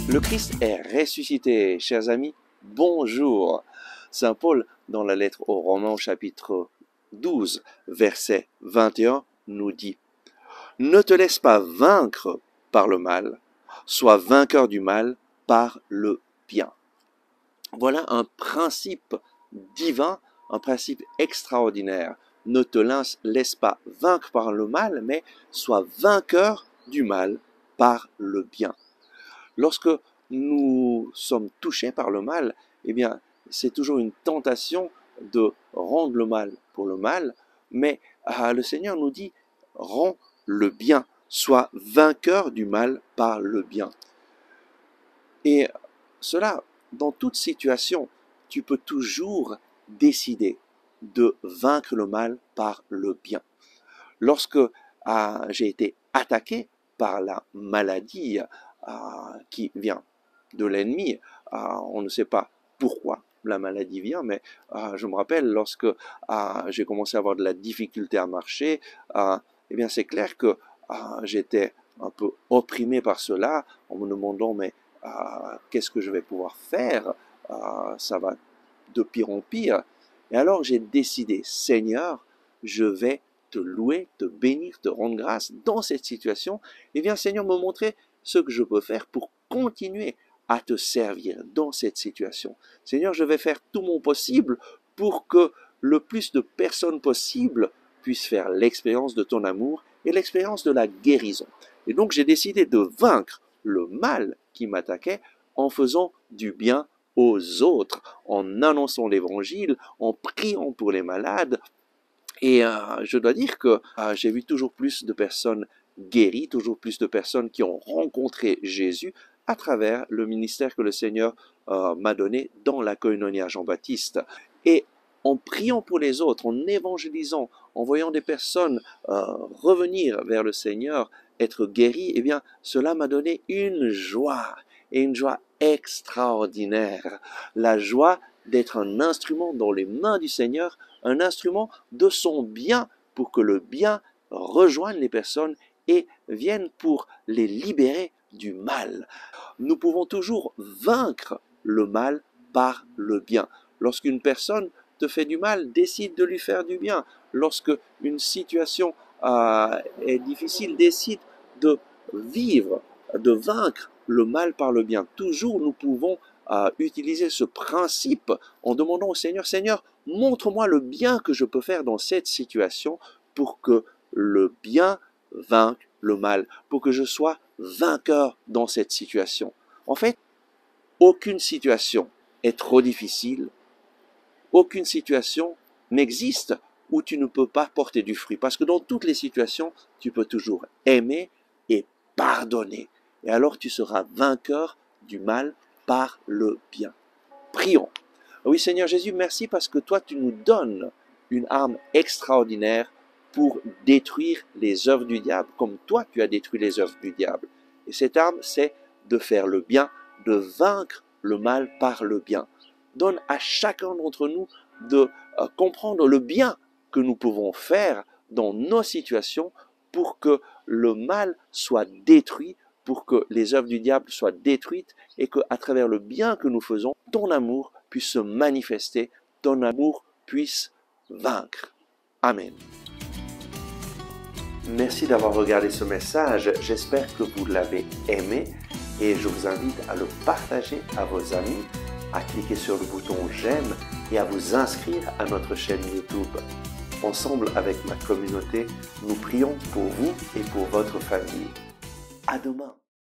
Le Christ est ressuscité, chers amis, bonjour. Saint Paul, dans la lettre aux Romains au chapitre 12, verset 21, nous dit « Ne te laisse pas vaincre par le mal, sois vainqueur du mal par le bien. » Voilà un principe divin, un principe extraordinaire. Ne te laisse pas vaincre par le mal, mais sois vainqueur du mal par le bien. Lorsque nous sommes touchés par le mal, eh bien, c'est toujours une tentation de rendre le mal pour le mal, mais le Seigneur nous dit, rends le bien, sois vainqueur du mal par le bien. Et cela, dans toute situation, tu peux toujours décider de vaincre le mal par le bien. Lorsque j'ai été attaqué par la maladie qui vient de l'ennemi, on ne sait pas pourquoi la maladie vient, mais je me rappelle lorsque j'ai commencé à avoir de la difficulté à marcher, eh bien c'est clair que j'étais un peu opprimé par cela, en me demandant mais qu'est-ce que je vais pouvoir faire, ça va de pire en pire. Et alors j'ai décidé, Seigneur, je vais te louer, te bénir, te rendre grâce dans cette situation. Et bien, Seigneur, me montrer ce que je peux faire pour continuer à te servir dans cette situation. Seigneur, je vais faire tout mon possible pour que le plus de personnes possible puissent faire l'expérience de ton amour et l'expérience de la guérison. Et donc, j'ai décidé de vaincre le mal qui m'attaquait en faisant du bien aux autres, en annonçant l'évangile, en priant pour les malades. Et je dois dire que j'ai vu toujours plus de personnes guéries, toujours plus de personnes qui ont rencontré Jésus à travers le ministère que le Seigneur m'a donné dans la Koinonia Jean-Baptiste. Et en priant pour les autres, en évangélisant, en voyant des personnes revenir vers le Seigneur, être guéries, eh bien, cela m'a donné une joie, et une joie extraordinaire. La joie d'être un instrument dans les mains du Seigneur, un instrument de son bien pour que le bien rejoigne les personnes et vienne pour les libérer du mal. Nous pouvons toujours vaincre le mal par le bien. Lorsqu'une personne te fait du mal, décide de lui faire du bien. Lorsque une situation est difficile, décide de vivre, de vaincre le mal par le bien. Toujours nous pouvons utiliser ce principe en demandant au Seigneur, Seigneur, montre-moi le bien que je peux faire dans cette situation pour que le bien vainque le mal, pour que je sois vainqueur dans cette situation. En fait, aucune situation est trop difficile, aucune situation n'existe où tu ne peux pas porter du fruit, parce que dans toutes les situations, tu peux toujours aimer et pardonner. Et alors tu seras vainqueur du mal par le bien. Prions. Oui Seigneur Jésus, merci parce que toi tu nous donnes une arme extraordinaire pour détruire les œuvres du diable, comme toi tu as détruit les œuvres du diable. Et cette arme, c'est de faire le bien, de vaincre le mal par le bien. Donne à chacun d'entre nous de comprendre le bien que nous pouvons faire dans nos situations pour que le mal soit détruit, pour que les œuvres du diable soient détruites et qu'à travers le bien que nous faisons, ton amour puisse se manifester, ton amour puisse vaincre. Amen. Merci d'avoir regardé ce message, j'espère que vous l'avez aimé et je vous invite à le partager à vos amis, à cliquer sur le bouton j'aime et à vous inscrire à notre chaîne YouTube. Ensemble avec ma communauté, nous prions pour vous et pour votre famille. À demain.